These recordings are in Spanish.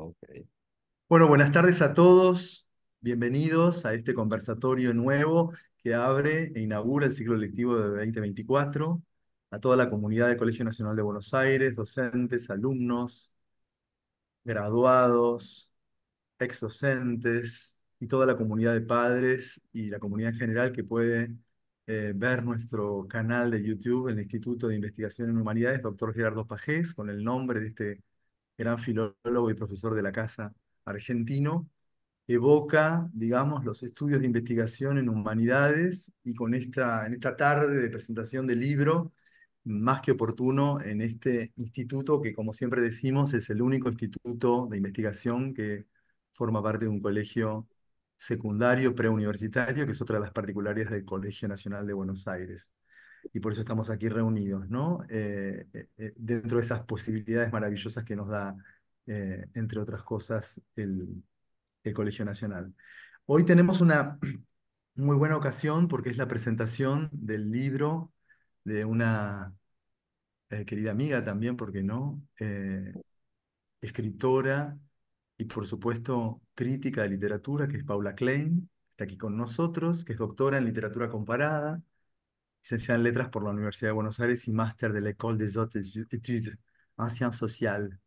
Ok. Bueno, buenas tardes a todos. Bienvenidos a este conversatorio nuevo que abre e inaugura el ciclo lectivo de 2024. A toda la comunidad del Colegio Nacional de Buenos Aires, docentes, alumnos, graduados, ex docentes y toda la comunidad de padres y la comunidad en general que puede ver nuestro canal de YouTube, el Instituto de Investigación en Humanidades, doctor Gerardo Pajés, con el nombre de este gran filólogo y profesor de la casa argentino. Evoca, digamos, los estudios de investigación en humanidades y en esta tarde de presentación del libro, más que oportuno en este instituto que, como siempre decimos, es el único instituto de investigación que forma parte de un colegio secundario preuniversitario, que es otra de las particularidades del Colegio Nacional de Buenos Aires. Y por eso estamos aquí reunidos, ¿no? Dentro de esas posibilidades maravillosas que nos da, entre otras cosas, el Colegio Nacional. Hoy tenemos una muy buena ocasión porque es la presentación del libro de una querida amiga también, ¿por qué no? Escritora y por supuesto crítica de literatura, que es Paula Klein, está aquí con nosotros, que es doctora en literatura comparada, licenciada en letras por la Universidad de Buenos Aires y máster de l'École des Hautes Études en Sciences Sociales.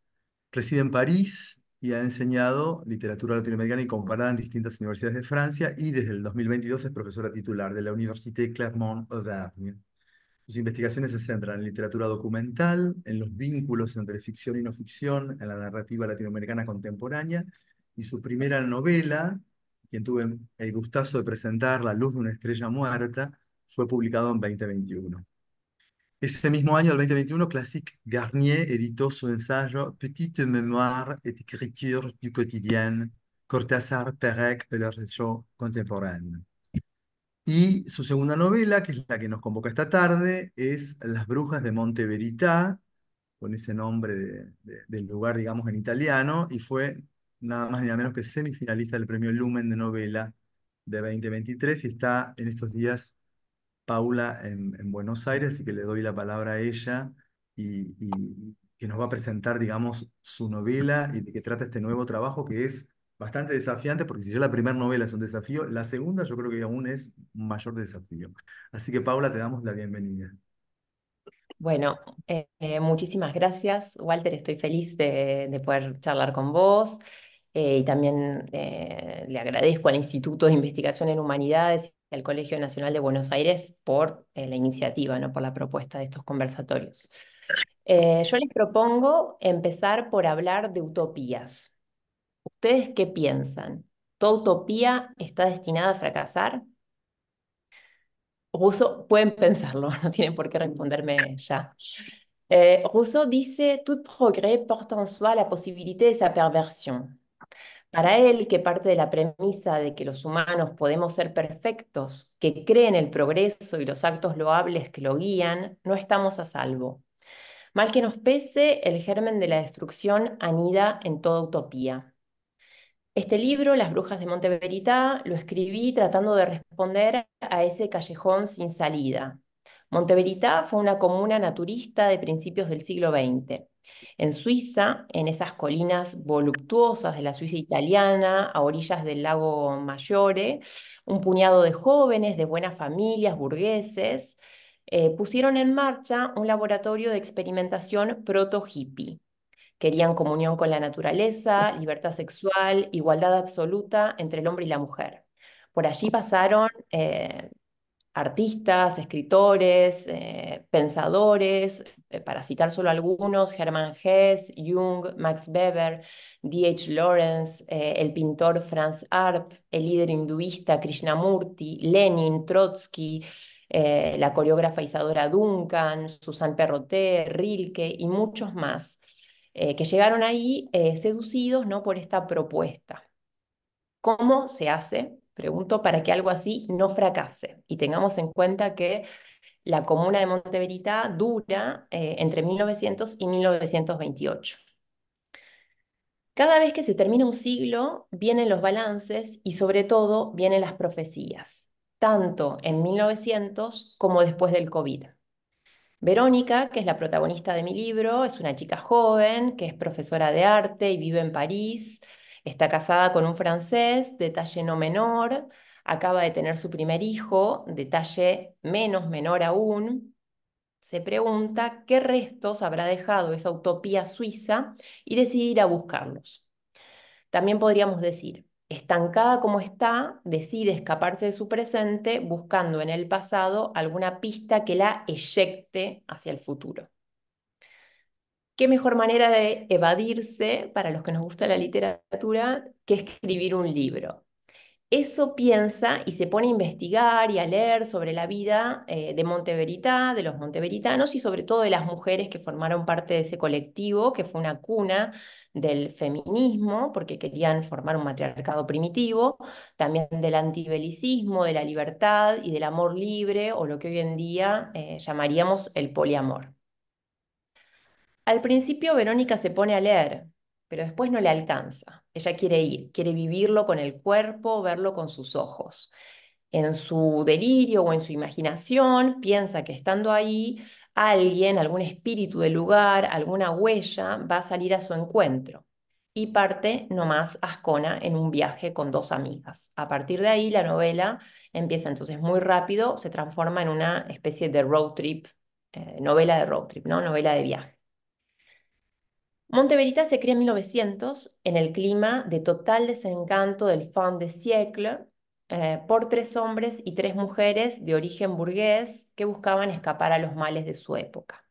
Reside en París y ha enseñado literatura latinoamericana y comparada en distintas universidades de Francia y desde el 2022 es profesora titular de la Université Clermont-Auvergne. Sus investigaciones se centran en literatura documental, en los vínculos entre ficción y no ficción, en la narrativa latinoamericana contemporánea, y su primera novela, quien tuve el gustazo de presentar, La luz de una estrella muerta, fue publicado en 2021. Ese mismo año, el 2021, Classique Garnier editó su ensayo Petite mémoire et écriture du quotidien, Cortázar, Perec et le réseau contemporain. Y su segunda novela, que es la que nos convoca esta tarde, es Las Brujas de Monte Verità, con ese nombre del lugar, digamos, en italiano, y fue nada más ni nada menos que semifinalista del Premio Lumen de Novela de 2023 y está en estos días Paula en Buenos Aires, así que le doy la palabra a ella y que nos va a presentar, digamos, su novela y de qué trata este nuevo trabajo que es bastante desafiante, porque si ya la primera novela es un desafío, la segunda yo creo que aún es un mayor desafío. Así que Paula, te damos la bienvenida. Bueno, muchísimas gracias, Walter. Estoy feliz de poder charlar con vos y también le agradezco al Instituto de Investigación en Humanidades y al Colegio Nacional de Buenos Aires por la iniciativa, ¿no? Por la propuesta de estos conversatorios. Yo les propongo empezar por hablar de utopías. ¿Ustedes qué piensan? ¿Toda utopía está destinada a fracasar? Rousseau, pueden pensarlo, no tienen por qué responderme ya. Rousseau dice, tout progrès porte en soi la posibilité de sa perversión. Para él, que parte de la premisa de que los humanos podemos ser perfectos, que creen el progreso y los actos loables que lo guían, no estamos a salvo. Mal que nos pese, el germen de la destrucción anida en toda utopía. Este libro, Las Brujas de Monte Verità, lo escribí tratando de responder a ese callejón sin salida. Monte Verità fue una comuna naturista de principios del siglo XX. En Suiza, en esas colinas voluptuosas de la Suiza italiana, a orillas del lago Maggiore, un puñado de jóvenes de buenas familias, burgueses, pusieron en marcha un laboratorio de experimentación proto-hippie. Querían comunión con la naturaleza, libertad sexual, igualdad absoluta entre el hombre y la mujer. Por allí pasaron artistas, escritores, pensadores, para citar solo algunos, Hermann Hesse, Jung, Max Weber, D.H. Lawrence, el pintor Franz Arp, el líder hinduista Krishnamurti, Lenin, Trotsky, la coreógrafa Isadora Duncan, Susan Perrotet, Rilke y muchos más, que llegaron ahí seducidos, ¿no? Por esta propuesta. ¿Cómo se hace? Pregunto, para que algo así no fracase. Y tengamos en cuenta que la comuna de Monte Verità dura entre 1900 y 1928. Cada vez que se termina un siglo, vienen los balances y sobre todo vienen las profecías, tanto en 1900 como después del COVID. Verónica, que es la protagonista de mi libro, es una chica joven que es profesora de arte y vive en París. Está casada con un francés, detalle no menor. Acaba de tener su primer hijo, detalle menos menor aún. Se pregunta qué restos habrá dejado esa utopía suiza y decide ir a buscarlos. También podríamos decir, estancada como está, decide escaparse de su presente buscando en el pasado alguna pista que la eyecte hacia el futuro. ¿Qué mejor manera de evadirse, para los que nos gusta la literatura, que escribir un libro? Eso piensa y se pone a investigar y a leer sobre la vida de Monteverità, de los monteveritanos y sobre todo de las mujeres que formaron parte de ese colectivo, que fue una cuna del feminismo, porque querían formar un matriarcado primitivo, también del antibelicismo, de la libertad y del amor libre, o lo que hoy en día llamaríamos el poliamor. Al principio Verónica se pone a leer, pero después no le alcanza. Ella quiere ir, quiere vivirlo con el cuerpo, verlo con sus ojos. En su delirio o en su imaginación piensa que estando ahí, alguien, algún espíritu del lugar, alguna huella va a salir a su encuentro. Y parte nomás a Ascona en un viaje con dos amigas. A partir de ahí la novela empieza entonces muy rápido, se transforma en una especie de road trip, novela de road trip, ¿no? Novela de viaje. Monteverita se crea en 1900 en el clima de total desencanto del fin de siècle por tres hombres y tres mujeres de origen burgués que buscaban escapar a los males de su época.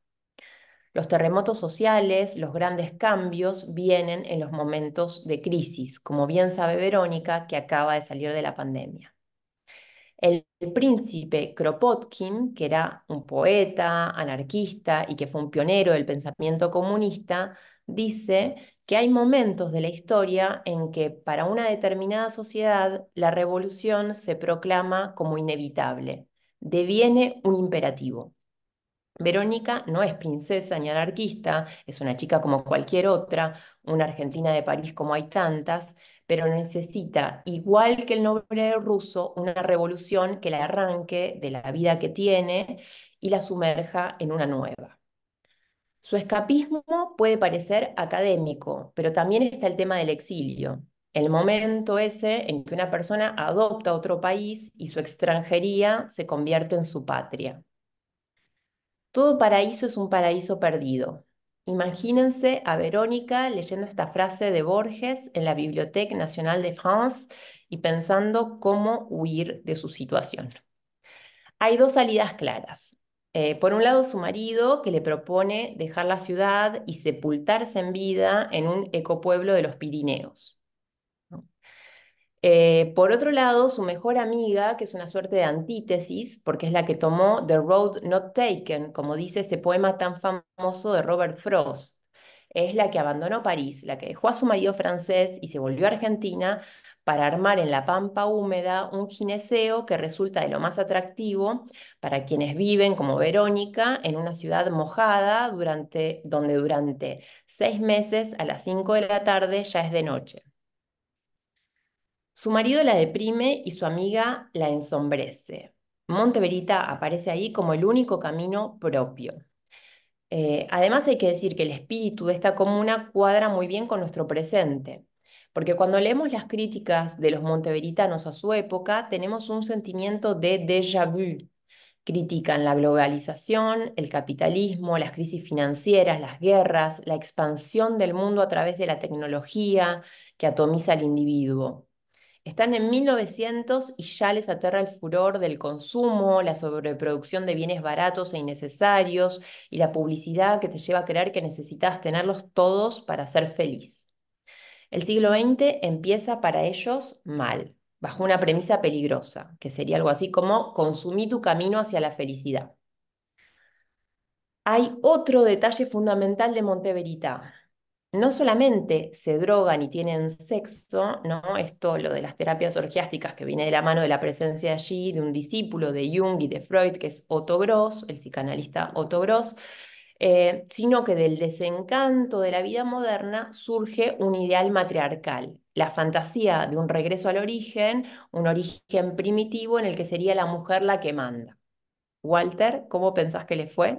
Los terremotos sociales, los grandes cambios vienen en los momentos de crisis, como bien sabe Verónica, que acaba de salir de la pandemia. El príncipe Kropotkin, que era un poeta, anarquista y que fue un pionero del pensamiento comunista, dice que hay momentos de la historia en que para una determinada sociedad la revolución se proclama como inevitable, deviene un imperativo. Verónica no es princesa ni anarquista, es una chica como cualquier otra, una argentina de París como hay tantas, pero necesita, igual que el noble ruso, una revolución que la arranque de la vida que tiene y la sumerja en una nueva. Su escapismo puede parecer académico, pero también está el tema del exilio, el momento ese en que una persona adopta otro país y su extranjería se convierte en su patria. Todo paraíso es un paraíso perdido. Imagínense a Verónica leyendo esta frase de Borges en la Bibliothèque Nationale de France y pensando cómo huir de su situación. Hay dos salidas claras. Por un lado, su marido, que le propone dejar la ciudad y sepultarse en vida en un ecopueblo de los Pirineos, ¿no? Por otro lado, su mejor amiga, que es una suerte de antítesis, porque es la que tomó The Road Not Taken, como dice ese poema tan famoso de Robert Frost. Es la que abandonó París, la que dejó a su marido francés y se volvió a Argentina para armar en la pampa húmeda un gineceo que resulta de lo más atractivo para quienes viven, como Verónica, en una ciudad mojada donde durante 6 meses a las 5 de la tarde ya es de noche. Su marido la deprime y su amiga la ensombrece. Monteverita aparece ahí como el único camino propio. Además hay que decir que el espíritu de esta comuna cuadra muy bien con nuestro presente, porque cuando leemos las críticas de los monteveritanos a su época, tenemos un sentimiento de déjà vu. Critican la globalización, el capitalismo, las crisis financieras, las guerras, la expansión del mundo a través de la tecnología que atomiza al individuo. Están en 1900 y ya les aterra el furor del consumo, la sobreproducción de bienes baratos e innecesarios y la publicidad que te lleva a creer que necesitas tenerlos todos para ser feliz. El siglo XX empieza para ellos mal, bajo una premisa peligrosa, que sería algo así como consumí tu camino hacia la felicidad. Hay otro detalle fundamental de Monteverita. No solamente se drogan y tienen sexo, ¿no? Esto, lo de las terapias orgiásticas, que viene de la mano de la presencia allí de un discípulo de Jung y de Freud, que es Otto Gross, el psicoanalista Otto Gross, sino que del desencanto de la vida moderna surge un ideal matriarcal, la fantasía de un regreso al origen, un origen primitivo en el que sería la mujer la que manda. Walter, ¿cómo pensás que le fue?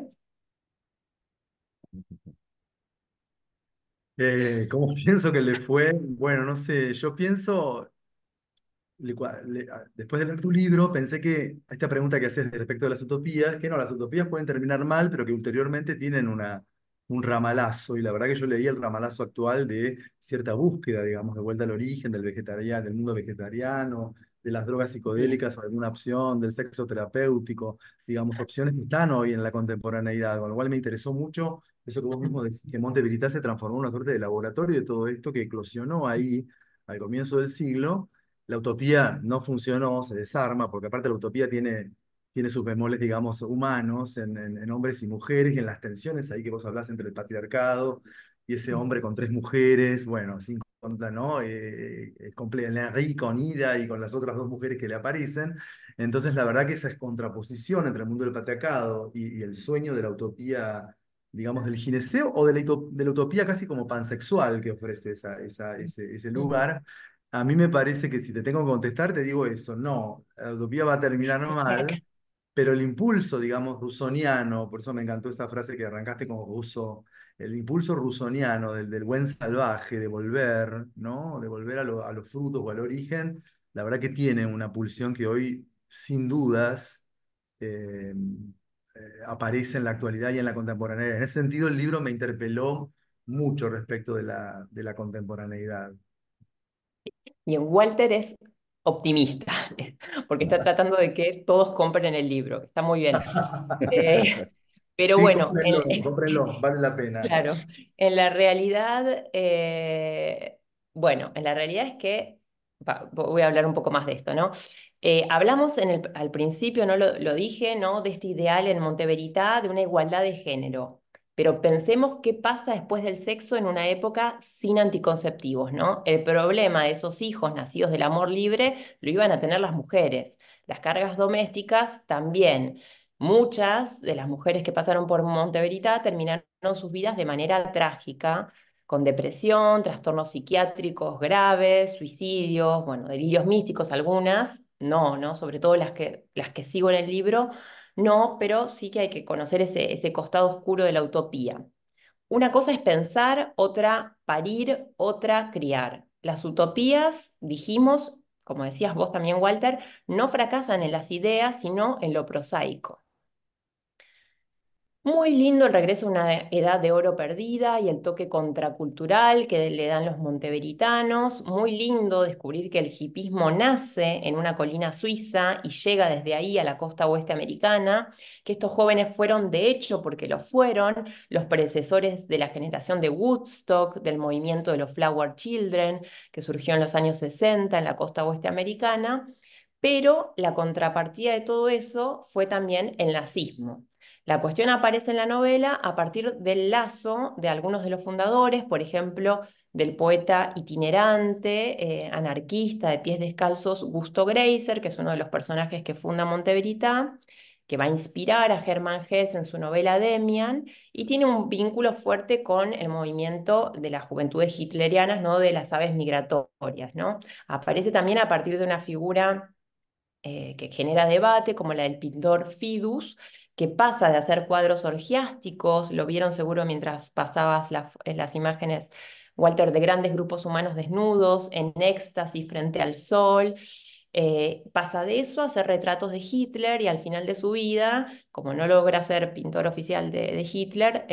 ¿Cómo pienso que le fue? Bueno, no sé, yo pienso, después de leer tu libro, pensé que esta pregunta que haces respecto de las utopías, que no, las utopías pueden terminar mal, pero que ulteriormente tienen un ramalazo, y la verdad que yo leí el ramalazo actual de cierta búsqueda, digamos, de vuelta al origen del vegetariano, del mundo vegetariano, de las drogas Sí. psicodélicas o alguna opción, del sexo terapéutico, digamos, opciones que están hoy en la contemporaneidad, con lo cual me interesó mucho eso que vos mismo decís, que Monte Verità se transformó en una suerte de laboratorio de todo esto que eclosionó ahí al comienzo del siglo. La utopía no funcionó, se desarma, porque aparte la utopía tiene sus bemoles, digamos, humanos en hombres y mujeres, y en las tensiones ahí que vos hablás entre el patriarcado y ese hombre con tres mujeres, bueno, sin contra, ¿no? Henry con Ida y con las otras dos mujeres que le aparecen. Entonces, la verdad que esa es contraposición entre el mundo del patriarcado y el sueño de la utopía, digamos, del gineceo o de la utopía casi como pansexual que ofrece ese lugar. A mí me parece que si te tengo que contestar, te digo eso. No, la utopía va a terminar mal, pero el impulso, digamos, rusoniano, por eso me encantó esa frase que arrancaste como ruso, el impulso rusoniano del buen salvaje, de volver, ¿no? De volver a los frutos o al origen, la verdad que tiene una pulsión que hoy, sin dudas, eh, aparece en la actualidad y en la contemporaneidad. En ese sentido, el libro me interpeló mucho respecto de la contemporaneidad. Bien, Walter es optimista, porque está tratando de que todos compren el libro, que está muy bien. Eh, pero Sí, bueno, cómprenlo, cómprenlo, vale la pena. claro, en la realidad, bueno, en la realidad es que, voy a hablar un poco más de esto, ¿no? Hablamos al principio, ¿no? Lo dije, ¿no? De este ideal en Monteverità de una igualdad de género. Pero pensemos qué pasa después del sexo en una época sin anticonceptivos, ¿no? El problema de esos hijos nacidos del amor libre lo iban a tener las mujeres. Las cargas domésticas también. Muchas de las mujeres que pasaron por Monteverità terminaron sus vidas de manera trágica, con depresión, trastornos psiquiátricos graves, suicidios, bueno, delirios místicos algunas, no, ¿no? Sobre todo las que sigo en el libro, no, pero sí que hay que conocer ese costado oscuro de la utopía. Una cosa es pensar, otra parir, otra criar. Las utopías, dijimos, como decías vos también, Walter, no fracasan en las ideas, sino en lo prosaico. Muy lindo el regreso a una edad de oro perdida y el toque contracultural que le dan los monteveritanos. Muy lindo descubrir que el hipismo nace en una colina suiza y llega desde ahí a la costa oeste americana, que estos jóvenes fueron, de hecho, porque lo fueron, los predecesores de la generación de Woodstock, del movimiento de los Flower Children, que surgió en los años 60 en la costa oeste americana. Pero la contrapartida de todo eso fue también el nazismo. La cuestión aparece en la novela a partir del lazo de algunos de los fundadores, por ejemplo, del poeta itinerante, anarquista de pies descalzos, Gusto Greiser, que es uno de los personajes que funda Monteverità, que va a inspirar a Hermann Hesse en su novela Demian, y tiene un vínculo fuerte con el movimiento de las juventudes hitlerianas, ¿no? De las aves migratorias, ¿no? Aparece también a partir de una figura que genera debate, como la del pintor Fidus, que pasa de hacer cuadros orgiásticos, lo vieron seguro mientras pasabas las imágenes, Walter, de grandes grupos humanos desnudos, en éxtasis frente al sol. Pasa de eso a hacer retratos de Hitler y al final de su vida, como no logra ser pintor oficial de Hitler,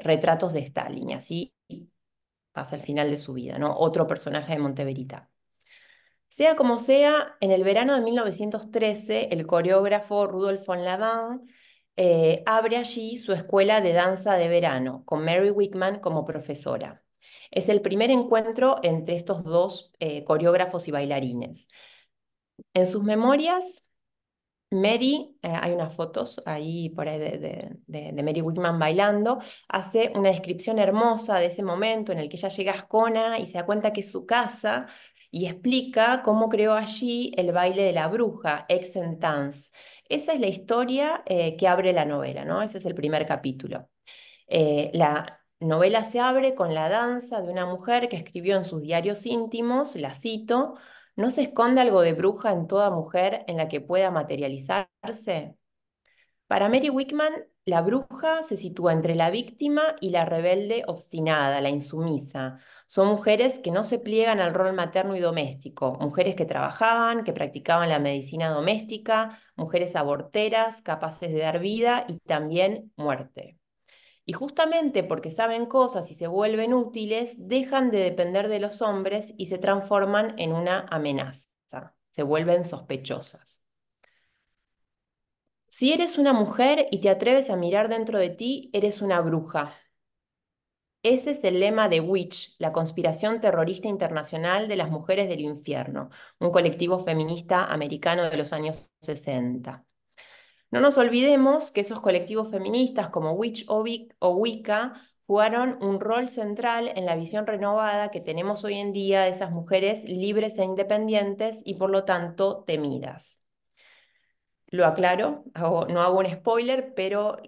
retratos de Stalin, y así pasa el final de su vida, ¿no? Otro personaje de Monteverita. Sea como sea, en el verano de 1913, el coreógrafo Rudolf von Laban abre allí su escuela de danza de verano, con Mary Wickman como profesora. Es el primer encuentro entre estos dos coreógrafos y bailarines. En sus memorias, Mary, hay unas fotos ahí por ahí de Mary Wickman bailando, hace una descripción hermosa de ese momento en el que ella llega a Ascona y se da cuenta que es su casa y explica cómo creó allí el baile de la bruja, Exentance. Esa es la historia que abre la novela, ¿no? Ese es el primer capítulo. La novela se abre con la danza de una mujer que escribió en sus diarios íntimos, la cito: ¿no se esconde algo de bruja en toda mujer en la que pueda materializarse? Para Mary Wickman, la bruja se sitúa entre la víctima y la rebelde obstinada, la insumisa. Son mujeres que no se pliegan al rol materno y doméstico, mujeres que trabajaban, que practicaban la medicina doméstica, mujeres aborteras, capaces de dar vida y también muerte. Y justamente porque saben cosas y se vuelven útiles, dejan de depender de los hombres y se transforman en una amenaza, se vuelven sospechosas. Si eres una mujer y te atreves a mirar dentro de ti, eres una bruja. Ese es el lema de Witch, la conspiración terrorista internacional de las mujeres del infierno, un colectivo feminista americano de los años 60. No nos olvidemos que esos colectivos feministas como Witch o Wicca jugaron un rol central en la visión renovada que tenemos hoy en día de esas mujeres libres e independientes y por lo tanto temidas. Lo aclaro, no hago un spoiler, pero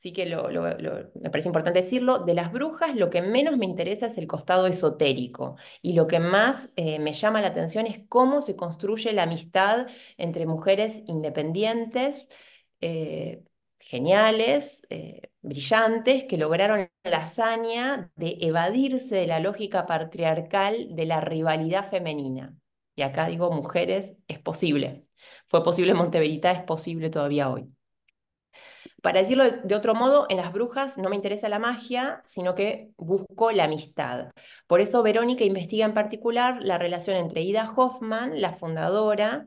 sí que me parece importante decirlo. De las brujas, lo que menos me interesa es el costado esotérico y lo que más me llama la atención es cómo se construye la amistad entre mujeres independientes, eh, geniales, brillantes, que lograron la hazaña de evadirse de la lógica patriarcal de la rivalidad femenina. Y acá digo mujeres, es posible. Fue posible en Monteverita, es posible todavía hoy. Para decirlo de otro modo, en las brujas no me interesa la magia, sino que busco la amistad. Por eso Verónica investiga en particular la relación entre Ida Hoffman, la fundadora,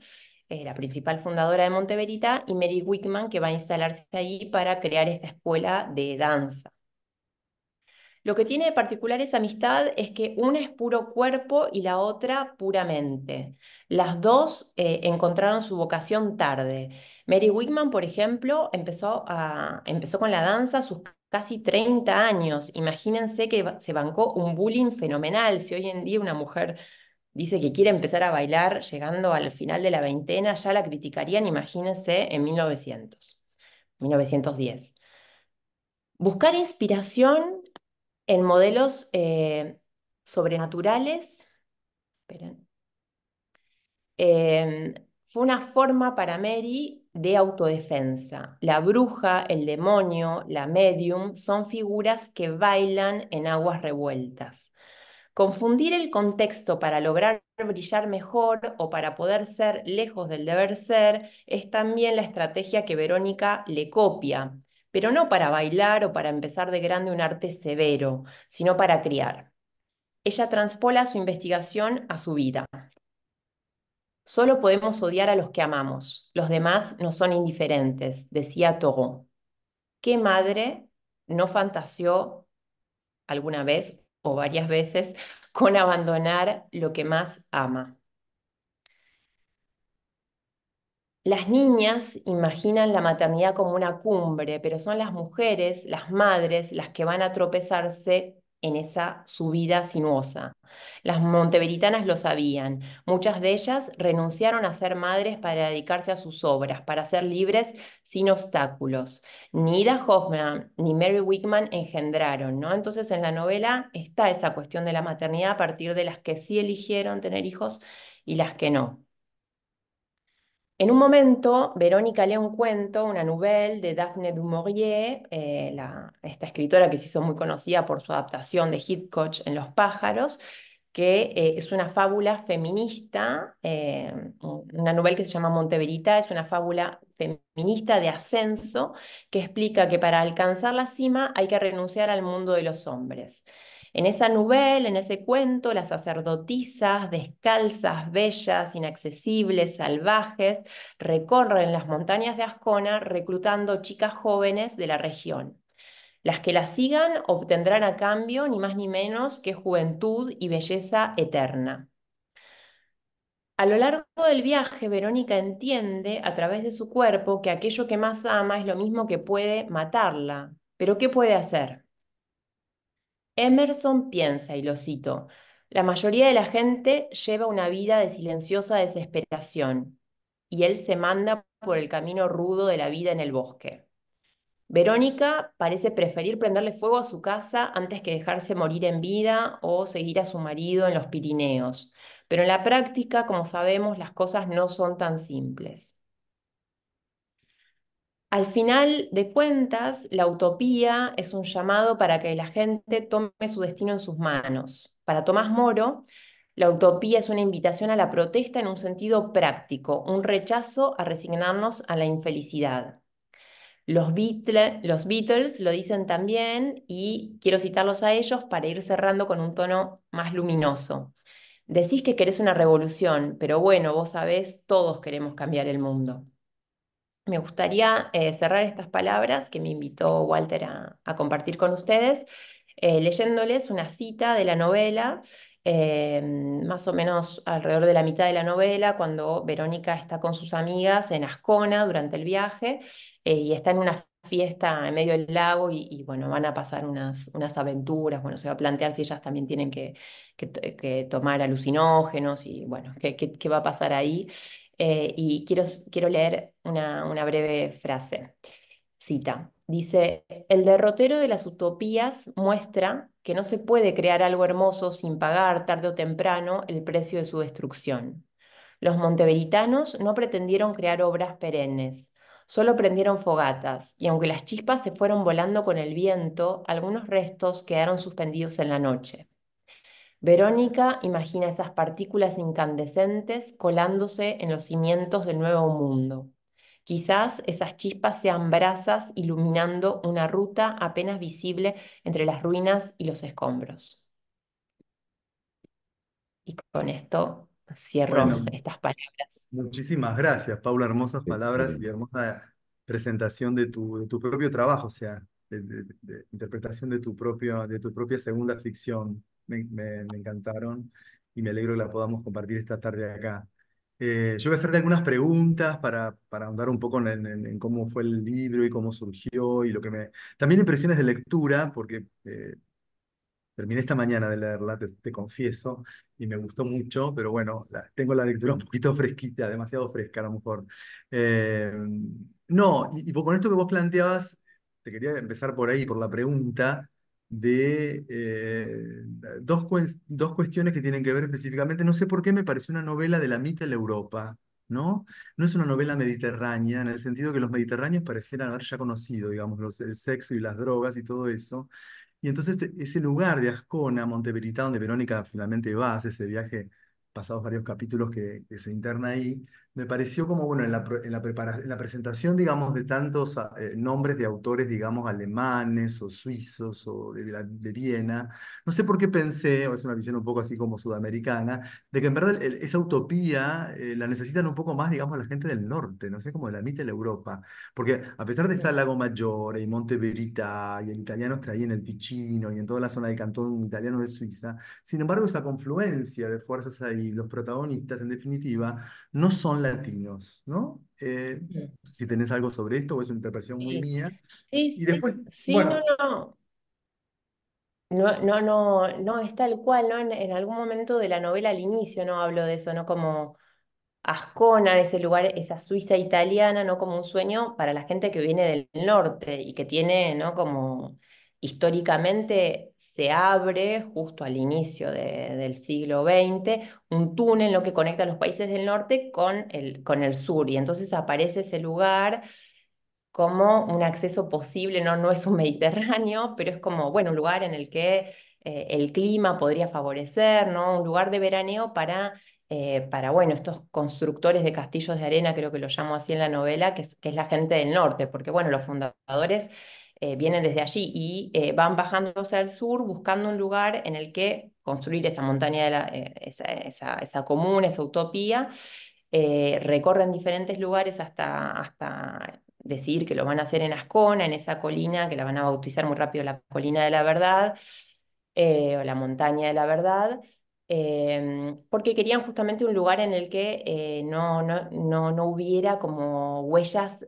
la principal fundadora de Monteverita, y Mary Wickman, que va a instalarse ahí para crear esta escuela de danza. Lo que tiene de particular esa amistad es que una es puro cuerpo y la otra pura mente. Las dos encontraron su vocación tarde. Mary Wigman, por ejemplo, empezó con la danza a sus casi 30 años. Imagínense que se bancó un bullying fenomenal. Si hoy en día una mujer dice que quiere empezar a bailar llegando al final de la veintena, ya la criticarían, imagínense, en 1910. Buscar inspiración en modelos sobrenaturales, esperen, fue una forma para Mary de autodefensa. La bruja, el demonio, la medium son figuras que bailan en aguas revueltas. Confundir el contexto para lograr brillar mejor o para poder ser lejos del deber ser es también la estrategia que Verónica le copia, pero no para bailar o para empezar de grande un arte severo, sino para criar. Ella transpola su investigación a su vida. Solo podemos odiar a los que amamos, los demás no son indiferentes, decía Thoreau. ¿Qué madre no fantaseó alguna vez o varias veces con abandonar lo que más ama? Las niñas imaginan la maternidad como una cumbre, pero son las mujeres, las madres, las que van a tropezarse en esa subida sinuosa. Las monteveritanas lo sabían. Muchas de ellas renunciaron a ser madres para dedicarse a sus obras, para ser libres sin obstáculos. Ni Ida Hoffman ni Mary Wickman engendraron, ¿no? Entonces en la novela está esa cuestión de la maternidad a partir de las que sí eligieron tener hijos y las que no. En un momento, Verónica lee un cuento, una nouvelle de Daphne du Maurier, esta escritora que se hizo muy conocida por su adaptación de Hitchcock en Los pájaros, que es una fábula feminista, una novela que se llama Monteverita, es una fábula feminista de ascenso que explica que para alcanzar la cima hay que renunciar al mundo de los hombres. En esa novela, en ese cuento, las sacerdotisas, descalzas, bellas, inaccesibles, salvajes, recorren las montañas de Ascona reclutando chicas jóvenes de la región. Las que las sigan obtendrán a cambio ni más ni menos que juventud y belleza eterna. A lo largo del viaje, Verónica entiende a través de su cuerpo que aquello que más ama es lo mismo que puede matarla. ¿Pero qué puede hacer? Emerson piensa, y lo cito, la mayoría de la gente lleva una vida de silenciosa desesperación, y él se manda por el camino rudo de la vida en el bosque. Verónica parece preferir prenderle fuego a su casa antes que dejarse morir en vida o seguir a su marido en los Pirineos. Pero en la práctica, como sabemos, las cosas no son tan simples. Al final de cuentas, la utopía es un llamado para que la gente tome su destino en sus manos. Para Tomás Moro, la utopía es una invitación a la protesta en un sentido práctico, un rechazo a resignarnos a la infelicidad. Los Beatles lo dicen también y quiero citarlos a ellos para ir cerrando con un tono más luminoso. Decís que querés una revolución, pero bueno, vos sabés, todos queremos cambiar el mundo. Me gustaría cerrar estas palabras que me invitó Walter a compartir con ustedes, leyéndoles una cita de la novela, más o menos alrededor de la mitad de la novela, cuando Verónica está con sus amigas en Ascona durante el viaje y está en una fiesta en medio del lago bueno, van a pasar unas aventuras, bueno, se va a plantear si ellas también tienen que tomar alucinógenos y bueno, qué va a pasar ahí. Y quiero leer una breve frase. Cita. Dice, el derrotero de las utopías muestra que no se puede crear algo hermoso sin pagar tarde o temprano el precio de su destrucción. Los monteveritanos no pretendieron crear obras perennes, solo prendieron fogatas, y aunque las chispas se fueron volando con el viento, algunos restos quedaron suspendidos en la noche. Verónica imagina esas partículas incandescentes colándose en los cimientos del nuevo mundo. Quizás esas chispas sean brasas iluminando una ruta apenas visible entre las ruinas y los escombros. Y con esto cierro Bueno, estas palabras. muchísimas gracias, Paula. Hermosas palabras y Excelente. hermosa presentación de tu propio trabajo, o sea, de interpretación de tu propia segunda ficción. Me encantaron y me alegro que la podamos compartir esta tarde acá. Yo voy a hacerte algunas preguntas para ahondar un poco en cómo fue el libro y cómo surgió y lo que me... También impresiones de lectura, porque terminé esta mañana de leerla, te confieso, y me gustó mucho, pero bueno, tengo la lectura un poquito fresquita, demasiado fresca a lo mejor. Eh, no, con esto que vos planteabas, te quería empezar por ahí, por la pregunta de dos cuestiones que tienen que ver específicamente. No sé por qué me pareció una novela de la Mittel Europa, ¿no? No es una novela mediterránea, en el sentido que los mediterráneos parecieran haber ya conocido, digamos, el sexo y las drogas y todo eso. Y entonces ese lugar de Ascona, Monteverità, donde Verónica finalmente va, hace ese viaje, pasados varios capítulos que se interna ahí, me pareció como, bueno, en la presentación, digamos, de tantos nombres de autores, digamos, alemanes o suizos o de Viena, no sé por qué pensé, o es una visión un poco así como sudamericana, de que en verdad esa utopía la necesitan un poco más, digamos, la gente del norte, no sé, como de la mitad de la Europa. Porque a pesar de estar el Lago Maggiore y Monte Verita y el italiano está ahí en el Ticino y en toda la zona del cantón italiano de Suiza, sin embargo esa confluencia de fuerzas ahí, los protagonistas en definitiva, no son latinos, ¿no? Si tenés algo sobre esto o es una interpretación muy Sí, mía. sí, Y sí, después, sí, no, bueno, no. No, es tal cual, ¿no? En algún momento de la novela al inicio no hablo de eso, ¿no? Como Ascona, ese lugar, esa Suiza italiana, ¿no? Como un sueño para la gente que viene del norte y que tiene, ¿no? Como históricamente se abre justo al inicio del siglo XX un túnel, ¿no? Que conecta los países del norte con el sur y entonces aparece ese lugar como un acceso posible, ¿no? No es un Mediterráneo, pero es como, bueno, un lugar en el que el clima podría favorecer, ¿no? Un lugar de veraneo para, bueno, estos constructores de castillos de arena, creo que lo llamo así en la novela, que es la gente del norte, porque, bueno, los fundadores vienen desde allí y van bajándose al sur buscando un lugar en el que construir esa montaña, esa comuna, esa utopía. Recorren diferentes lugares hasta decidir que lo van a hacer en Ascona, en esa colina, que la van a bautizar muy rápido la colina de la verdad, o la montaña de la verdad, porque querían justamente un lugar en el que no hubiera como huellas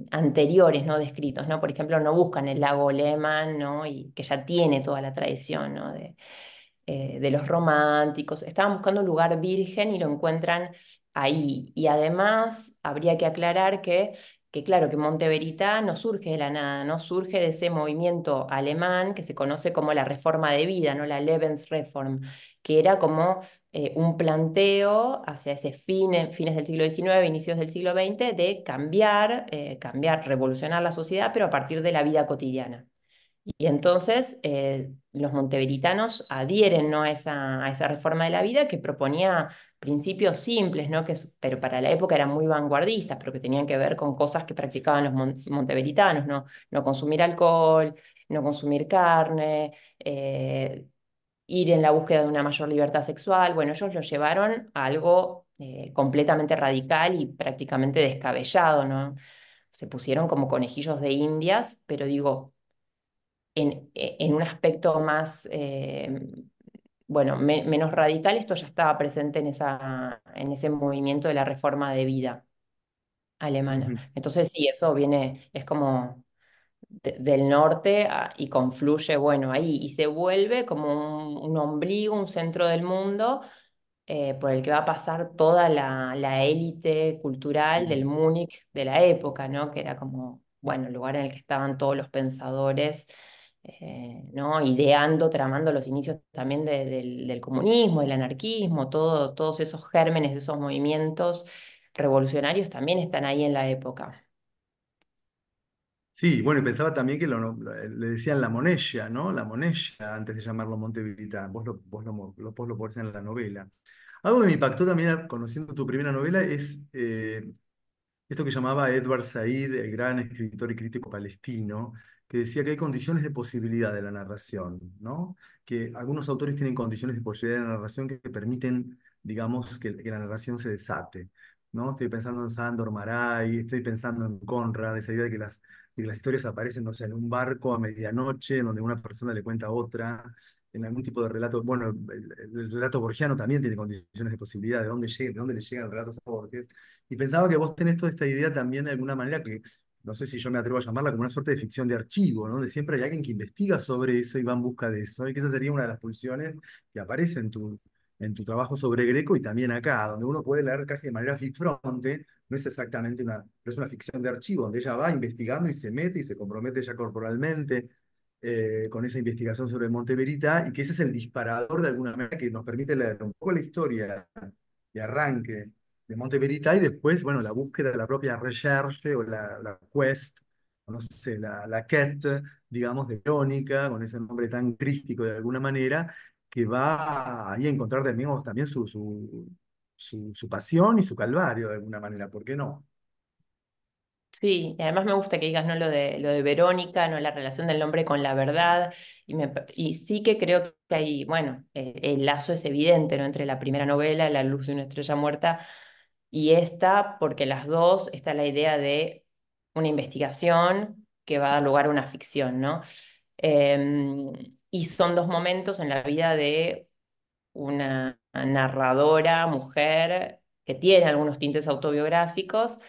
anteriores, ¿no? Descritos, ¿no? Por ejemplo, no buscan el lago Lehmann, ¿no? Y que ya tiene toda la tradición, ¿no? De los románticos. Estaban buscando un lugar virgen y lo encuentran ahí. Y además habría que aclarar que que claro, que Monteverita no surge de la nada, no surge de ese movimiento alemán que se conoce como la reforma de vida, ¿no? La Lebensreform, que era como un planteo hacia ese fines del siglo XIX, inicios del siglo XX, de cambiar, revolucionar la sociedad, pero a partir de la vida cotidiana. Y entonces los monteveritanos adhieren, ¿no? a esa reforma de la vida que proponía principios simples, ¿no? Pero para la época eran muy vanguardistas, pero que tenían que ver con cosas que practicaban los monteveritanos, ¿no? No consumir alcohol, no consumir carne, ir en la búsqueda de una mayor libertad sexual. Bueno, ellos lo llevaron a algo completamente radical y prácticamente descabellado, ¿no? Se pusieron como conejillos de indias, pero digo en un aspecto más, bueno, menos radical, esto ya estaba presente en ese movimiento de la reforma de vida alemana. Ujú. Entonces sí, eso viene, es como del norte y confluye, bueno, ahí, y se vuelve como un ombligo, un centro del mundo por el que va a pasar toda la élite cultural del Múnich de la época, ¿no? Que era como, bueno, el lugar en el que estaban todos los pensadores, ¿no? Ideando, tramando los inicios también del comunismo, del anarquismo, todos esos gérmenes, esos movimientos revolucionarios también están ahí en la época. Sí, bueno, y pensaba también que le decían la Monella, ¿no? La Monella, antes de llamarlo Montevideo. Vos lo pones en la novela. Algo que me impactó también conociendo tu primera novela es esto que llamaba Edward Said, el gran escritor y crítico palestino, que decía que hay condiciones de posibilidad de la narración, ¿no? Que algunos autores tienen condiciones de posibilidad de la narración que permiten, digamos, que la narración se desate, ¿no? Estoy pensando en Sándor Márai, estoy pensando en Conrad, esa idea de que las historias aparecen, no sé, en un barco a medianoche, en donde una persona le cuenta a otra, en algún tipo de relato. Bueno, el relato borgiano también tiene condiciones de posibilidad, de dónde le llegan relatos a Borges. Y pensaba que vos tenés toda esta idea también de alguna manera que, no sé si yo me atrevo a llamarla como una suerte de ficción de archivo, ¿no? De siempre hay alguien que investiga sobre eso y va en busca de eso, y que esa sería una de las pulsiones que aparece en tu trabajo sobre Greco y también acá, donde uno puede leer casi de manera fronte, no es exactamente pero es una ficción de archivo, donde ella va investigando y se mete y se compromete ya corporalmente con esa investigación sobre el Monte Verita, y que ese es el disparador de alguna manera que nos permite leer un poco la historia de arranque de Monte Verita y después, bueno, la búsqueda de la propia recherche o la quest, o no sé, la quête, digamos, de Verónica, con ese nombre tan crístico de alguna manera, que va ahí a encontrar también su pasión y su calvario de alguna manera, ¿por qué no? Sí, y además me gusta que digas, ¿no? Lo de Verónica, ¿no? La relación del hombre con la verdad. Y sí que creo que hay, bueno, el lazo es evidente, ¿no? Entre la primera novela, La luz de una estrella muerta, y esta, porque las dos está la idea de una investigación que va a dar lugar a una ficción, ¿no? Y son dos momentos en la vida de una narradora, mujer, que tiene algunos tintes autobiográficos.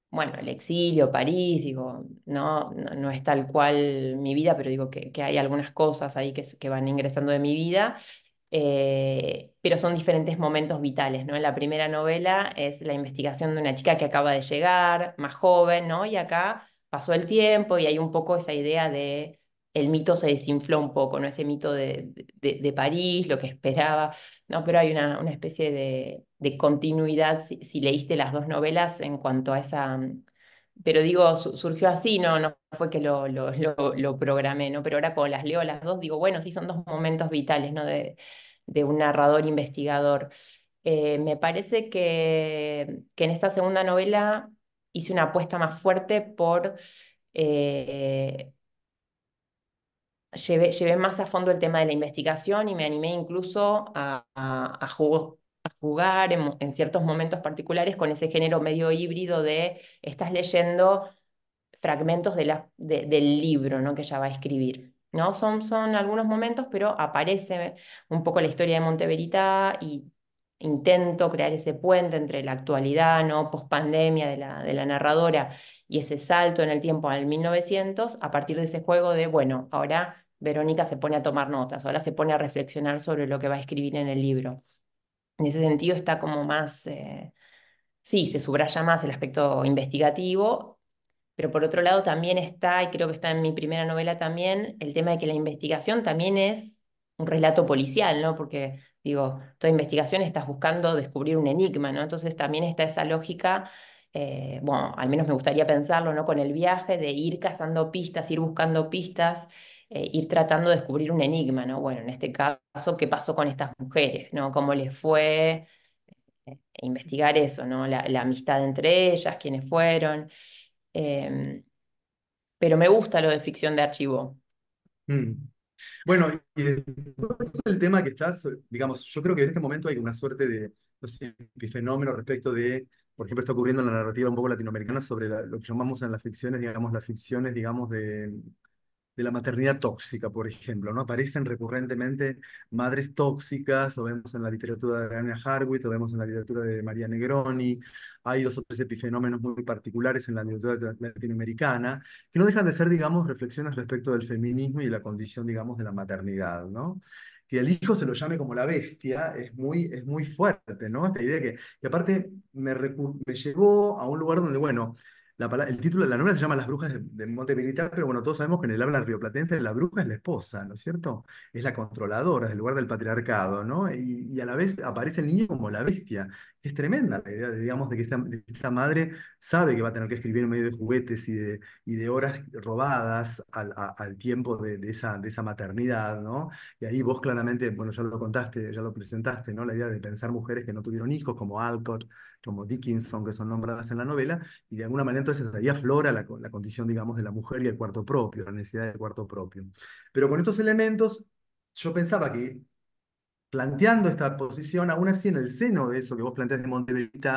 Bueno, el exilio, París, digo, no es tal cual mi vida, pero digo que hay algunas cosas ahí que van ingresando de mi vida, pero son diferentes momentos vitales, ¿no? En la primera novela es la investigación de una chica que acaba de llegar, más joven, ¿no? Y acá pasó el tiempo y hay un poco esa idea de el mito se desinfló un poco, ¿no? Ese mito de París, lo que esperaba, ¿no? Pero hay una especie de continuidad si leíste las dos novelas en cuanto a esa. Pero digo, surgió así, no fue que lo programé, ¿no? Pero ahora como las leo las dos, digo, bueno, sí son dos momentos vitales, ¿no? De un narrador investigador. Me parece que en esta segunda novela hice una apuesta más fuerte por eh, llevé más a fondo el tema de la investigación y me animé incluso a jugar en ciertos momentos particulares con ese género medio híbrido de estás leyendo fragmentos del libro, ¿no? que ella va a escribir. ¿No? Son algunos momentos, pero aparece un poco la historia de Monteverita y intento crear ese puente entre la actualidad, ¿no? Post-pandemia de la narradora y ese salto en el tiempo al 1900 a partir de ese juego de, bueno, ahora Verónica se pone a tomar notas, ahora se pone a reflexionar sobre lo que va a escribir en el libro. En ese sentido está como más, sí, se subraya más el aspecto investigativo, Pero por otro lado también está, y creo que está en mi primera novela también, el tema de que la investigación también es un relato policial, ¿no? Porque, digo, toda investigación estás buscando descubrir un enigma, ¿no? Entonces también está esa lógica, bueno, al menos me gustaría pensarlo, ¿no? Con el viaje de ir cazando pistas, ir buscando pistas, ir tratando de descubrir un enigma, ¿no? Bueno, en este caso, ¿qué pasó con estas mujeres, ¿no? ¿Cómo les fue? Investigar eso, ¿no? La amistad entre ellas, quiénes fueron. Em, pero me gusta lo de ficción de archivo. Mm. Bueno, y después el tema que estás, digamos, yo creo que en este momento hay una suerte de, no sé, epifenómeno respecto de, por ejemplo, está ocurriendo en la narrativa un poco latinoamericana sobre lo que llamamos en las ficciones, digamos, de la maternidad tóxica, por ejemplo, ¿no? Aparecen recurrentemente madres tóxicas, lo vemos en la literatura de Anya Harwitz, lo vemos en la literatura de María Negroni, hay dos o tres epifenómenos muy particulares en la literatura latinoamericana, que no dejan de ser, digamos, reflexiones respecto del feminismo y de la condición, digamos, de la maternidad, ¿no? Que el hijo se lo llame como la bestia es muy fuerte, ¿no? Esta idea que aparte me llevó a un lugar donde, bueno, el título de la novela se llama Las brujas de Monte Militar, pero bueno, todos sabemos que en el habla rioplatense la bruja es la esposa, ¿no es cierto? Es la controladora, es el lugar del patriarcado, ¿no? Y a la vez aparece el niño como la bestia. Es tremenda la idea, digamos, de que esta madre sabe que va a tener que escribir en medio de juguetes y de horas robadas al tiempo de esa maternidad, ¿no? Y ahí vos claramente, bueno, ya lo contaste, ya lo presentaste, ¿no? La idea de pensar mujeres que no tuvieron hijos, como Alcott, como Dickinson, que son nombradas en la novela, y de alguna manera entonces ahí aflora la condición, digamos, de la mujer y el cuarto propio, la necesidad del cuarto propio. Pero con estos elementos, yo pensaba que planteando esta posición, aún así en el seno de eso que vos planteás de Montevideo,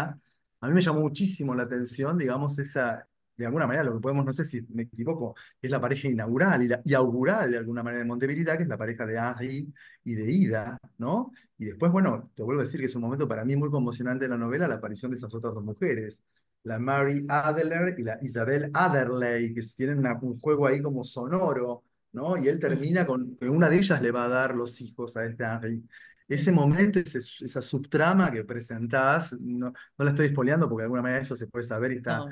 a mí me llamó muchísimo la atención, digamos, esa, de alguna manera, lo que podemos, no sé si me equivoco, es la pareja inaugural y augural de alguna manera de Montevideo, que es la pareja de Henri y de Ida, ¿no? Y después, bueno, te vuelvo a decir que es un momento para mí muy conmocionante de la novela, la aparición de esas otras dos mujeres, la Mary Adler y la Isabel Adderley, que tienen un juego ahí como sonoro, ¿no? Y él termina con que una de ellas le va a dar los hijos a este Henry. Ese momento, esa subtrama que presentás, no la estoy spoileando porque de alguna manera eso se puede saber y No,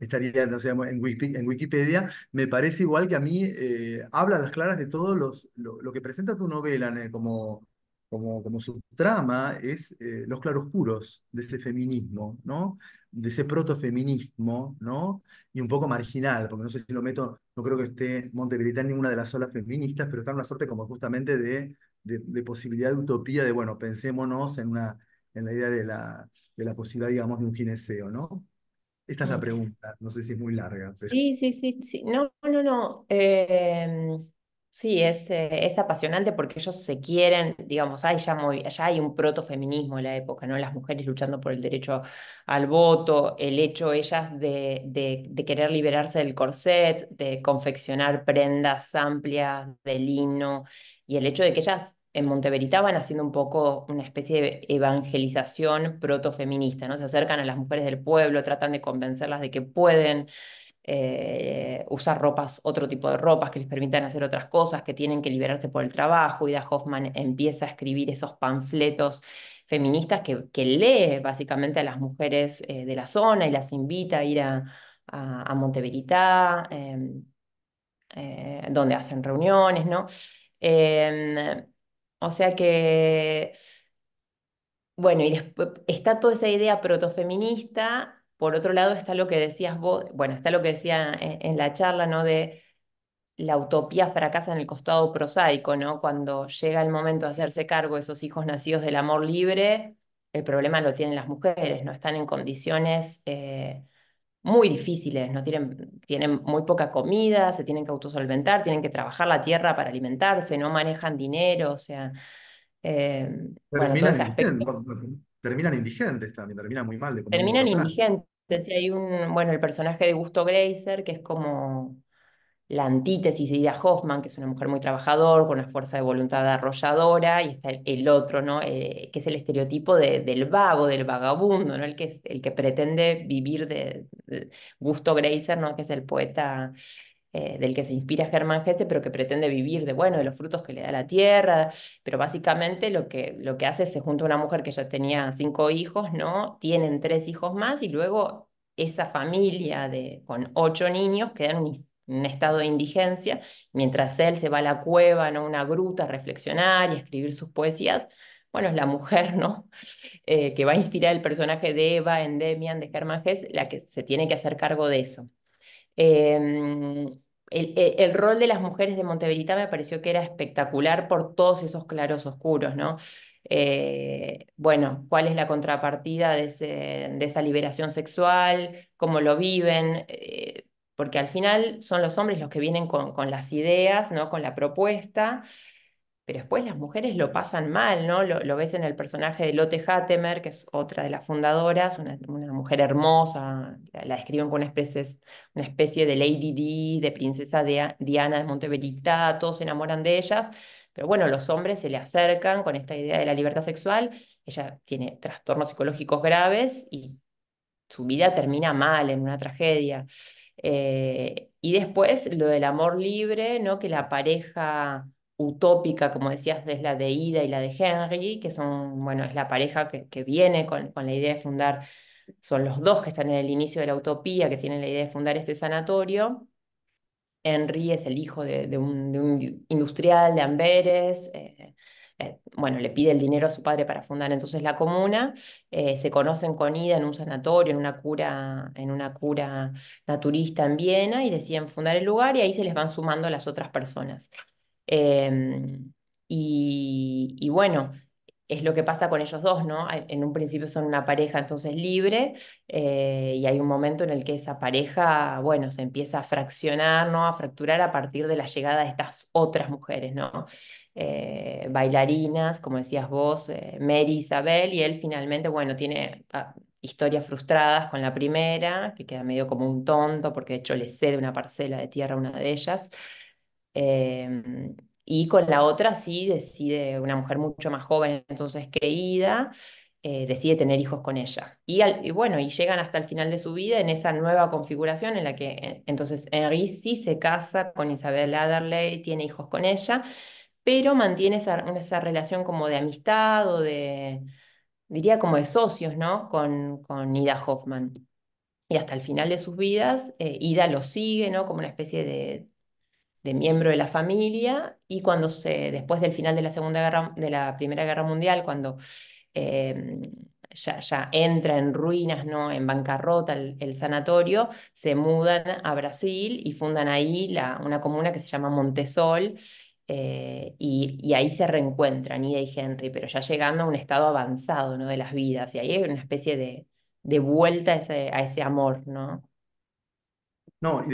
estaría, no sé, en Wikipedia. Me parece igual que a mí habla a las claras de todo lo que presenta tu novela como subtrama, es los claroscuros de ese feminismo, ¿no? De ese protofeminismo, ¿no? Y un poco marginal, porque no sé si lo meto, no creo que esté Montevideo en ninguna de las olas feministas, pero está en una suerte como justamente de posibilidad de utopía, de, bueno, pensémonos en la idea de la posibilidad, digamos, de un gineceo, ¿no? Esta es la no. pregunta, no sé si es muy larga, pero... Sí, sí, sí, sí. No, no, no. Sí, es apasionante porque ellos se quieren, digamos, ya hay un protofeminismo en la época, ¿no? Las mujeres luchando por el derecho al voto, el hecho ellas de querer liberarse del corset, de confeccionar prendas amplias de lino, y el hecho de que ellas en Monteverita van haciendo un poco una especie de evangelización protofeminista, ¿no? Se acercan a las mujeres del pueblo, tratan de convencerlas de que pueden usar ropas, otro tipo de ropas que les permitan hacer otras cosas, que tienen que liberarse por el trabajo. Ida Hoffman empieza a escribir esos panfletos feministas que lee básicamente a las mujeres de la zona y las invita a ir a Monteverita, donde hacen reuniones, ¿no? Em, o sea que bueno, y después está toda esa idea protofeminista. Por otro lado está lo que decías vos, bueno, está lo que decía en la charla, ¿no? De la utopía fracasa en el costado prosaico, ¿no? Cuando llega el momento de hacerse cargo de esos hijos nacidos del amor libre, el problema lo tienen las mujeres, ¿no? Están en condiciones muy difíciles, ¿no? Tienen muy poca comida, se tienen que autosolventar, tienen que trabajar la tierra para alimentarse, no manejan dinero, o sea, bueno, todo Terminan ese aspecto. indigentes, terminan indigentes también, terminan muy mal de economía Terminan total. indigentes. Y hay bueno, el personaje de Gusto Grazer, que es como la antítesis de Ida Hoffman, que es una mujer muy trabajadora, con una fuerza de voluntad arrolladora, y está el otro, ¿no? Que es el estereotipo del vago, del vagabundo, ¿no? El que pretende vivir Gusto Grazer, ¿no? Que es el poeta del que se inspira Germán Hesse, pero que pretende vivir de, bueno, de los frutos que le da la tierra, pero básicamente lo que hace es se junta una mujer que ya tenía 5 hijos, ¿no? Tienen 3 hijos más y luego esa familia con 8 niños queda en un estado de indigencia, mientras él se va a la cueva, ¿no? Una gruta, a reflexionar y a escribir sus poesías. Bueno, es la mujer, ¿no? Que va a inspirar el personaje de Eva en Demian de Hermann Hesse, la que se tiene que hacer cargo de eso. El rol de las mujeres de Monteverita me pareció que era espectacular por todos esos claros oscuros, ¿no? Bueno, ¿cuál es la contrapartida de esa liberación sexual? ¿Cómo lo viven? Porque al final son los hombres los que vienen con las ideas, ¿no? Con la propuesta, pero después las mujeres lo pasan mal, ¿no? Lo ves en el personaje de Lotte Hattemer, que es otra de las fundadoras, una mujer hermosa, la describen como una especie de Lady Di, de princesa Diana de Monteverita, todos se enamoran de ellas, pero bueno, los hombres se le acercan con esta idea de la libertad sexual, ella tiene trastornos psicológicos graves y su vida termina mal, en una tragedia. Y después lo del amor libre, ¿no? Que la pareja utópica, como decías, es la de Ida y la de Henry, que son, bueno, es la pareja que viene con la idea de fundar, son los dos que están en el inicio de la utopía, que tienen la idea de fundar este sanatorio. Henry es el hijo de un industrial de Amberes. Bueno, le pide el dinero a su padre para fundar entonces la comuna. Se conocen con Ida en un sanatorio, en una cura naturista en Viena y deciden fundar el lugar y ahí se les van sumando las otras personas. Eh, y bueno, es lo que pasa con ellos dos, ¿no? En un principio son una pareja entonces libre y hay un momento en el que esa pareja, bueno, se empieza a fraccionar, ¿no? A fracturar a partir de la llegada de estas otras mujeres, ¿no? Bailarinas, como decías vos, Mary Isabel, y él finalmente, bueno, tiene historias frustradas con la primera, que queda medio como un tonto, porque de hecho le cede una parcela de tierra a una de ellas. Eh, y con la otra sí decide, una mujer mucho más joven entonces que Ida, decide tener hijos con ella. Y bueno, y llegan hasta el final de su vida en esa nueva configuración en la que entonces Henry sí se casa con Isabel Adderley, tiene hijos con ella, pero mantiene esa relación como de amistad o diría como de socios, ¿no? Con Ida Hoffman. Y hasta el final de sus vidas, Ida lo sigue, ¿no? Como una especie de miembro de la familia y después del final de de la Primera Guerra Mundial, cuando eh, ya entra en ruinas, ¿no? En bancarrota el sanatorio, se mudan a Brasil y fundan ahí una comuna que se llama Montesol. Y ahí se reencuentran Ida y Henry, pero ya llegando a un estado avanzado, ¿no? De las vidas. Y ahí hay una especie de vuelta a ese amor, ¿no? No, y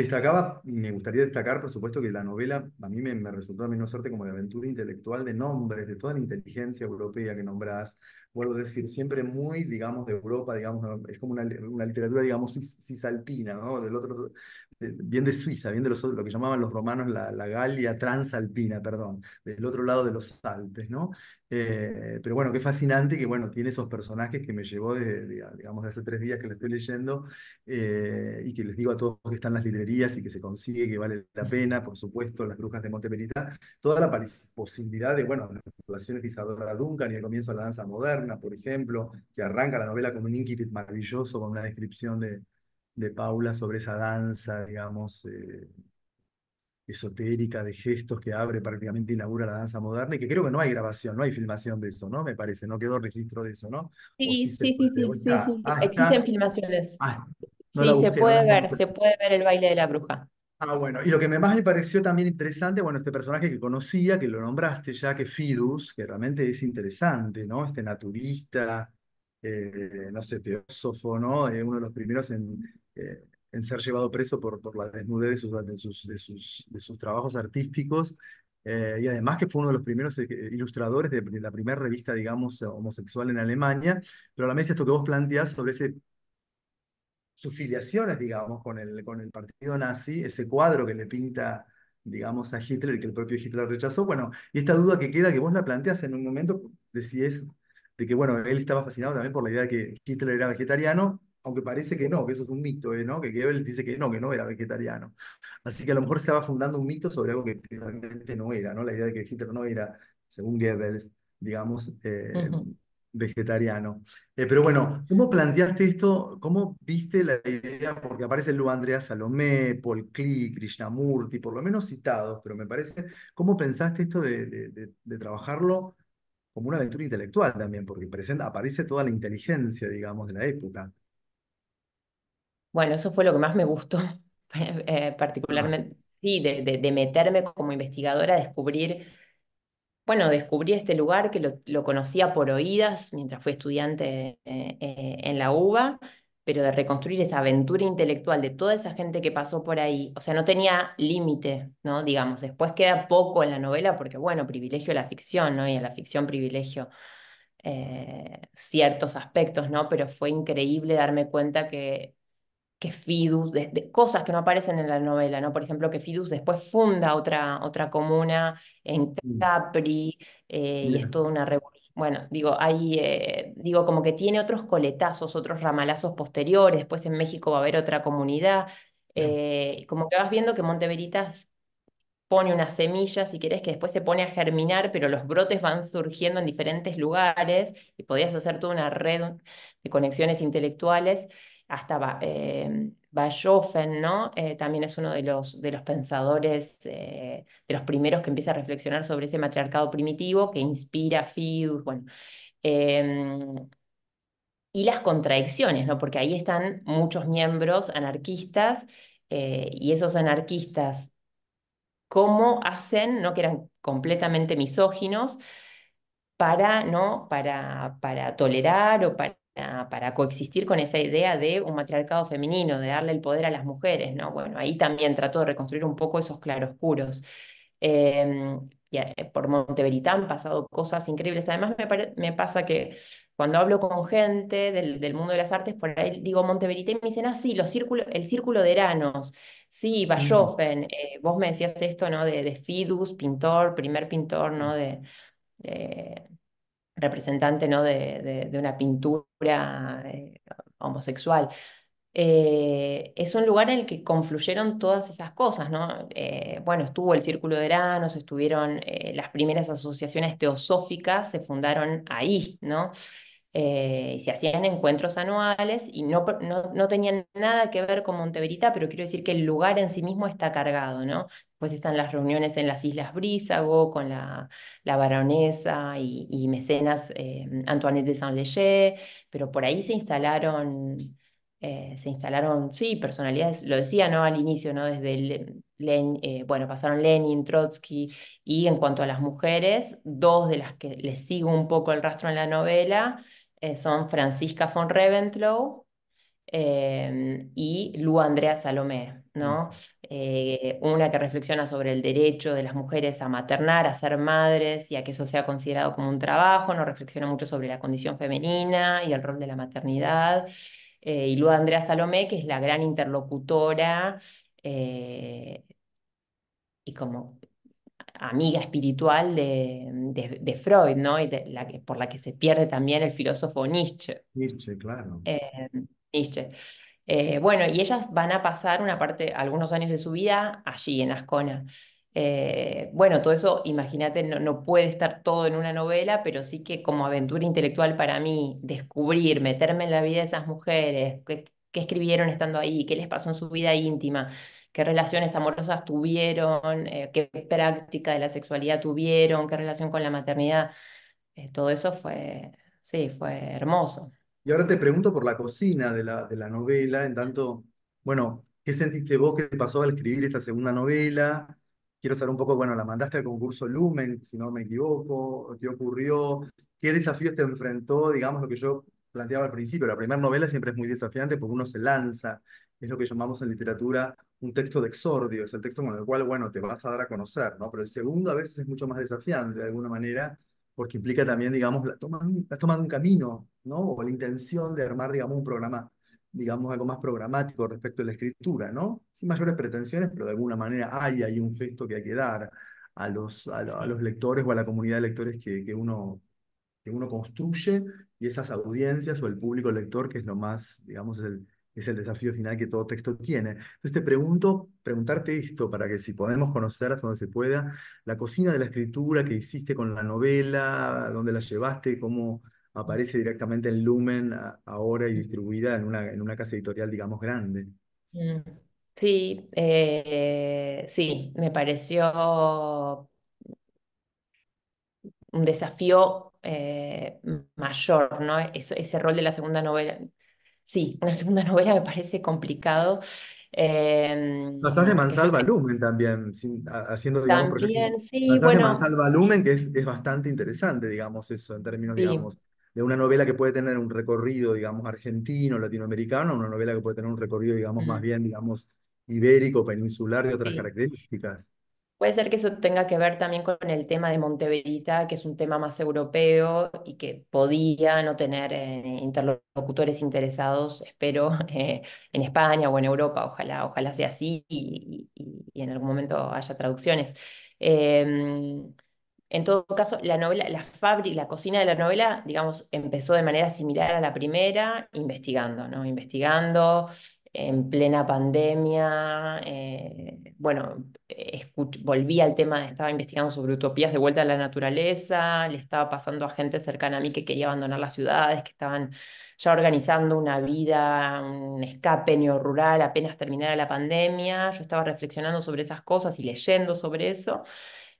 me gustaría destacar, por supuesto, que la novela a mí me resultó también una suerte como de aventura intelectual de nombres, de toda la inteligencia europea que nombrás. Vuelvo a decir, siempre muy, digamos, de Europa, digamos, ¿no? Es como una literatura, digamos, cisalpina, ¿no? Del otro, bien de Suiza, bien de lo que llamaban los romanos la Galia transalpina, perdón, del otro lado de los Alpes, ¿no? Pero bueno, qué fascinante que, bueno, tiene esos personajes que me llevó digamos, de hace 3 días que lo estoy leyendo y que les digo a todos que están en las librerías y que se consigue, que vale la pena, por supuesto, Las Brujas de Monteperita, toda la posibilidad de, bueno, las relaciones de Isadora Duncan y el comienzo de la danza moderna, por ejemplo, que arranca la novela con un incipit maravilloso, con una descripción de Paula sobre esa danza, digamos, esotérica de gestos que abre, prácticamente inaugura la danza moderna, y que creo que no hay grabación, no hay filmación de eso, ¿no? Me parece, no quedó registro de eso, ¿no? O Sí, sí se sí, sí, puede, sí, o sí, está, sí. Existen filmaciones. no la Sí, busqué, no la encontré. se puede ver el baile de la bruja. Bueno, y lo que más me pareció también interesante, bueno, este personaje que conocía, que lo nombraste ya, que Fidus, que realmente es interesante, ¿no? Este naturista, no sé, teósofo, ¿no? Uno de los primeros en ser llevado preso por la desnudez de sus trabajos artísticos, y además que fue uno de los primeros ilustradores de la primera revista, digamos, homosexual en Alemania, pero a la vez esto que vos planteás sobre sus filiaciones, digamos, con el partido nazi, ese cuadro que le pinta, digamos, a Hitler y que el propio Hitler rechazó. Bueno, y esta duda que queda, que vos la planteas en un momento, de si es, de que, bueno, él estaba fascinado también por la idea de que Hitler era vegetariano, aunque parece que no, que eso es un mito, ¿no? Que Goebbels dice que no era vegetariano. Así que a lo mejor se estaba fundando un mito sobre algo que realmente no era, ¿no? La idea de que Hitler no era, según Goebbels, digamos, Ujú. vegetariano. Pero bueno, ¿cómo planteaste esto? ¿Cómo viste la idea? Porque aparece Lu Andrea Salomé, Paul Klee, Krishnamurti, por lo menos citados, pero me parece, ¿cómo pensaste esto de trabajarlo como una aventura intelectual también? Porque aparece toda la inteligencia, digamos, de la época. Bueno, eso fue lo que más me gustó, Ah, particularmente, sí, de meterme como investigadora, a descubrir. Bueno, descubrí este lugar que lo conocía por oídas mientras fui estudiante en la UBA, pero de reconstruir esa aventura intelectual de toda esa gente que pasó por ahí, o sea, no tenía límite, ¿no? Digamos, después queda poco en la novela porque, bueno, privilegio la ficción, ¿no? Y en la ficción privilegio ciertos aspectos, ¿no? Pero fue increíble darme cuenta que Fidus, de cosas que no aparecen en la novela, ¿no? Por ejemplo, que Fidus después funda otra comuna en mm, Capri, y es bien, toda una revolución. Bueno, digo, digo, como que tiene otros coletazos, otros ramalazos posteriores, después en México va a haber otra comunidad, como que vas viendo que Monteveritas pone una semilla, si querés, que después se pone a germinar, pero los brotes van surgiendo en diferentes lugares y podías hacer toda una red de conexiones intelectuales. Hasta Bachofen, ¿no? También es uno de los pensadores, de los primeros que empieza a reflexionar sobre ese matriarcado primitivo que inspira a Fidus, bueno. em, y las contradicciones, ¿no? Porque ahí están muchos miembros anarquistas, y esos anarquistas cómo hacen, ¿no? Que eran completamente misóginos, para, ¿no? Para tolerar o para coexistir con esa idea de un matriarcado femenino, de darle el poder a las mujeres, ¿no? Bueno, ahí también trató de reconstruir un poco esos claroscuros. Por Monteverità han pasado cosas increíbles. Además, me pasa que cuando hablo con gente del mundo de las artes, por ahí digo Monteverità y me dicen, ah, sí, el círculo de Eranos, sí, mm, Bachofen, vos me decías esto, ¿no? De Fidus, pintor, primer pintor, ¿no? De- representante, ¿no? De una pintura homosexual. Es un lugar en el que confluyeron todas esas cosas, ¿no? Bueno, estuvo el Círculo de Eranos, estuvieron las primeras asociaciones teosóficas, se fundaron ahí, ¿no? Y se hacían encuentros anuales y no tenían nada que ver con Monteverita, pero quiero decir que el lugar en sí mismo está cargado, ¿no? Pues están las reuniones en las Islas Brísago con la baronesa y mecenas Antoinette de Saint-Léger, pero por ahí se instalaron, sí, personalidades, lo decía, ¿no? Al inicio, ¿no? Desde bueno, pasaron Lenin, Trotsky, y en cuanto a las mujeres, dos de las que les sigo un poco el rastro en la novela son Francisca von Reventlow y Lu Andrea Salomé, mm. ¿no? Una que reflexiona sobre el derecho de las mujeres a maternar, a ser madres y a que eso sea considerado como un trabajo, no reflexiona mucho sobre la condición femenina y el rol de la maternidad. Y Lu Andrea Salomé, que es la gran interlocutora eh, y como amiga espiritual de Freud, ¿no? Y por la que se pierde también el filósofo Nietzsche. Nietzsche, claro. eh, Nietzsche. Bueno, y ellas van a pasar una parte, algunos años de su vida allí en Ascona. Bueno, todo eso, imagínate, no puede estar todo en una novela, pero sí que como aventura intelectual para mí, descubrir, meterme en la vida de esas mujeres, qué escribieron estando ahí, qué les pasó en su vida íntima, qué relaciones amorosas tuvieron, qué práctica de la sexualidad tuvieron, qué relación con la maternidad, todo eso fue, sí, fue hermoso. Y ahora te pregunto por la cocina de la novela, en tanto, bueno, ¿qué sentiste vos que te pasó al escribir esta segunda novela? Quiero saber un poco, bueno, la mandaste al concurso Lumen, si no me equivoco, ¿qué ocurrió? ¿Qué desafíos te enfrentó? Digamos lo que yo planteaba al principio, la primera novela siempre es muy desafiante porque uno se lanza, es lo que llamamos en literatura un texto de exordio, es el texto con el cual, bueno, te vas a dar a conocer, ¿no? Pero el segundo a veces es mucho más desafiante de alguna manera porque implica también, digamos, la toma de un camino, ¿no? O la intención de armar, digamos, un programa, digamos, algo más programático respecto a la escritura, ¿no? Sin mayores pretensiones, pero de alguna manera hay un gesto que hay que dar a los Sí. lectores o a la comunidad de lectores que uno construye y esas audiencias o el público lector, que es lo más, digamos, es el desafío final que todo texto tiene. Entonces te pregunto, preguntarte esto para que si podemos conocer hasta donde se pueda, la cocina de la escritura que hiciste con la novela, dónde la llevaste, cómo aparece directamente en Lumen ahora y distribuida en una casa editorial, digamos, grande. Mm. Sí, sí, me pareció un desafío mayor, ¿no? Ese rol de la segunda novela. Sí, una segunda novela me parece complicado. Pasás de Que yo Mansalva a Lumen también, haciendo, digamos, proyectos. también, sí, Pasás de bueno, Mansalva a Lumen, que es bastante interesante, digamos, eso, en términos, sí. digamos, de una novela que puede tener un recorrido, digamos, argentino, latinoamericano, una novela que puede tener un recorrido, digamos, más Mm. bien, digamos, ibérico, peninsular, de otras Sí. características. Puede ser que eso tenga que ver también con el tema de Monteverita, que es un tema más europeo y que podía no tener interlocutores interesados, espero, en España o en Europa. Ojalá, ojalá sea así y en algún momento haya traducciones. Eh, en todo caso, la novela, la cocina de la novela, digamos, empezó de manera similar a la primera, investigando, ¿no? Investigando en plena pandemia. Bueno, volví al tema, estaba investigando sobre utopías de vuelta a la naturaleza, le estaba pasando a gente cercana a mí que quería abandonar las ciudades, que estaban ya organizando una vida, un escape neorrural apenas terminara la pandemia. Yo estaba reflexionando sobre esas cosas y leyendo sobre eso.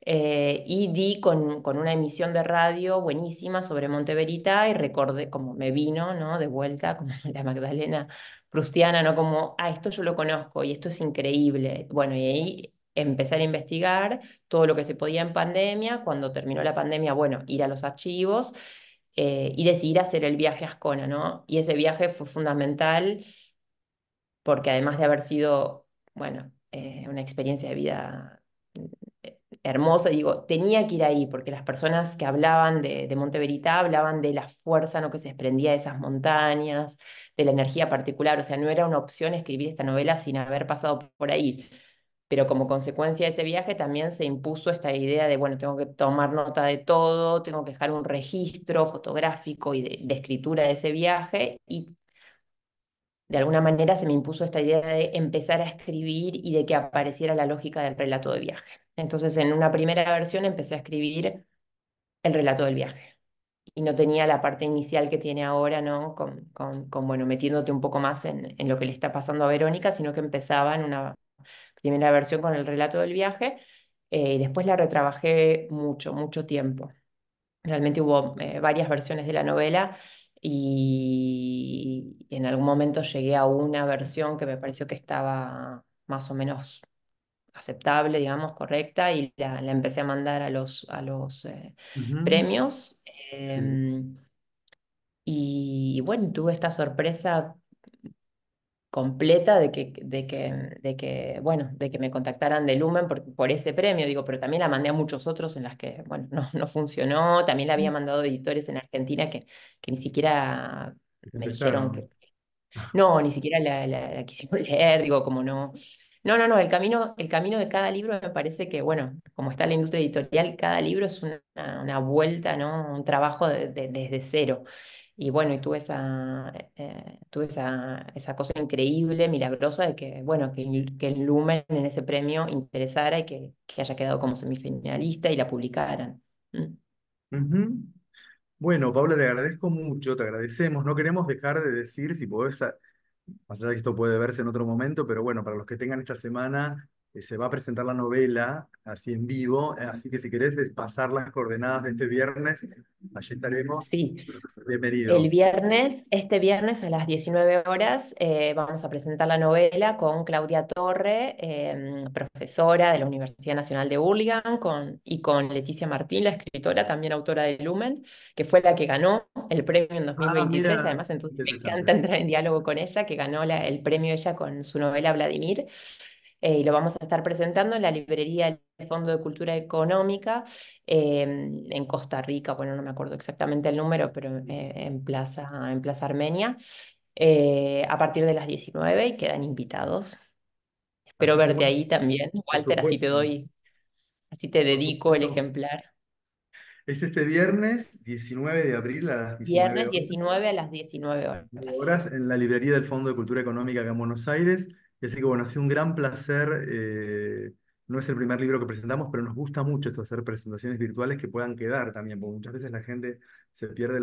Y di con una emisión de radio buenísima sobre Monteverita y recordé como me vino, ¿no? De vuelta, como la Magdalena prustiana, ¿no? Como, esto yo lo conozco y esto es increíble. Bueno, y ahí empezar a investigar todo lo que se podía en pandemia. Cuando terminó la pandemia, bueno, ir a los archivos y decidir hacer el viaje a Ascona, ¿no? Y ese viaje fue fundamental porque además de haber sido, bueno, una experiencia de vida hermosa, digo, tenía que ir ahí, porque las personas que hablaban de Monte Verità hablaban de la fuerza, ¿no? que se desprendía de esas montañas, de la energía particular, o sea, no era una opción escribir esta novela sin haber pasado por ahí. Pero como consecuencia de ese viaje también se impuso esta idea de, bueno, tengo que tomar nota de todo, tengo que dejar un registro fotográfico y de escritura de ese viaje, y de alguna manera se me impuso esta idea de empezar a escribir y de que apareciera la lógica del relato de viaje. Entonces, en una primera versión empecé a escribir el relato del viaje y no tenía la parte inicial que tiene ahora, ¿no? Bueno, metiéndote un poco más en lo que le está pasando a Verónica, sino que empezaba en una primera versión con el relato del viaje y después la retrabajé mucho, mucho tiempo. Realmente hubo varias versiones de la novela y en algún momento llegué a una versión que me pareció que estaba más o menos aceptable, digamos, correcta, y la empecé a mandar a los Ujú. premios. Sí. Y bueno, tuve esta sorpresa completa bueno, de que me contactaran de Lumen por ese premio, digo, pero también la mandé a muchos otros en las que, bueno, no funcionó. También la había mandado a editores en Argentina que ni siquiera Te me dijeron contestaron. que no, ni siquiera la quisieron leer, digo, como no. No, no, no, el camino de cada libro me parece que, bueno, como está la industria editorial, cada libro es una vuelta, ¿no? Un trabajo desde cero. Y bueno, y tuve esa cosa increíble, milagrosa, de que, bueno, que el Lumen en ese premio interesara y que haya quedado como semifinalista y la publicaran. Mm. Ujú. Bueno, Paula, te agradezco mucho, te agradecemos. No queremos dejar de decir, si podés, más allá de que esto puede verse en otro momento, pero bueno, para los que tengan esta semana, se va a presentar la novela así en vivo, así que si querés pasar las coordenadas de este viernes, allí estaremos. Sí. Bienvenido. Este viernes a las 19 horas, vamos a presentar la novela con Claudia Torre, profesora de la Universidad Nacional de Hurlingham, y con Leticia Martín, la escritora, también autora de Lumen, que fue la que ganó el premio en Ah, 2023. mira, Además, entonces me encanta interesante. entrar en diálogo con ella, que ganó el premio ella con su novela Vladimir. Y lo vamos a estar presentando en la librería del Fondo de Cultura Económica en Costa Rica. Bueno, no me acuerdo exactamente el número, pero en Plaza Armenia, a partir de las 19 y quedan invitados. Espero Así que verte bueno, ahí también, por Walter, supuesto, así te por dedico el supuesto. ejemplar. Es este viernes 19 de abril a las 19 Viernes horas. 19 a las 19 horas. Horas en la librería del Fondo de Cultura Económica acá en Buenos Aires. Y así que bueno, ha sido un gran placer no es el primer libro que presentamos, pero nos gusta mucho esto de hacer presentaciones virtuales que puedan quedar también, porque muchas veces la gente se pierde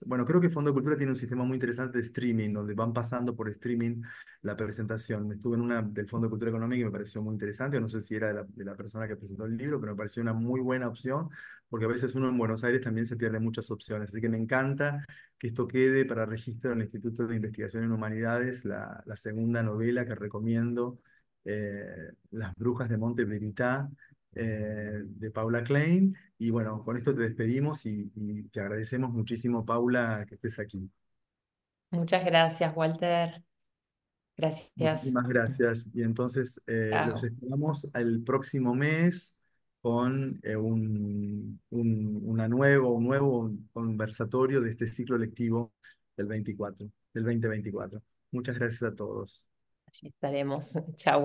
Bueno, creo que Fondo de Cultura tiene un sistema muy interesante de streaming, donde van pasando por streaming la presentación. Estuve en una del Fondo de Cultura Económica y me pareció muy interesante, no sé si era de la persona que presentó el libro, pero me pareció una muy buena opción, porque a veces uno en Buenos Aires también se pierde muchas opciones. Así que me encanta que esto quede para registro en el Instituto de Investigación en Humanidades, la segunda novela que recomiendo, Las Brujas de Monte Verità, de Paula Klein. Y bueno, con esto te despedimos y te agradecemos muchísimo, Paula, que estés aquí. Muchas gracias, Walter. Gracias. Muchísimas gracias. Y entonces los Chao. esperamos el próximo mes con un nuevo conversatorio de este ciclo lectivo del 2024. Muchas gracias a todos. Allí estaremos. Chao.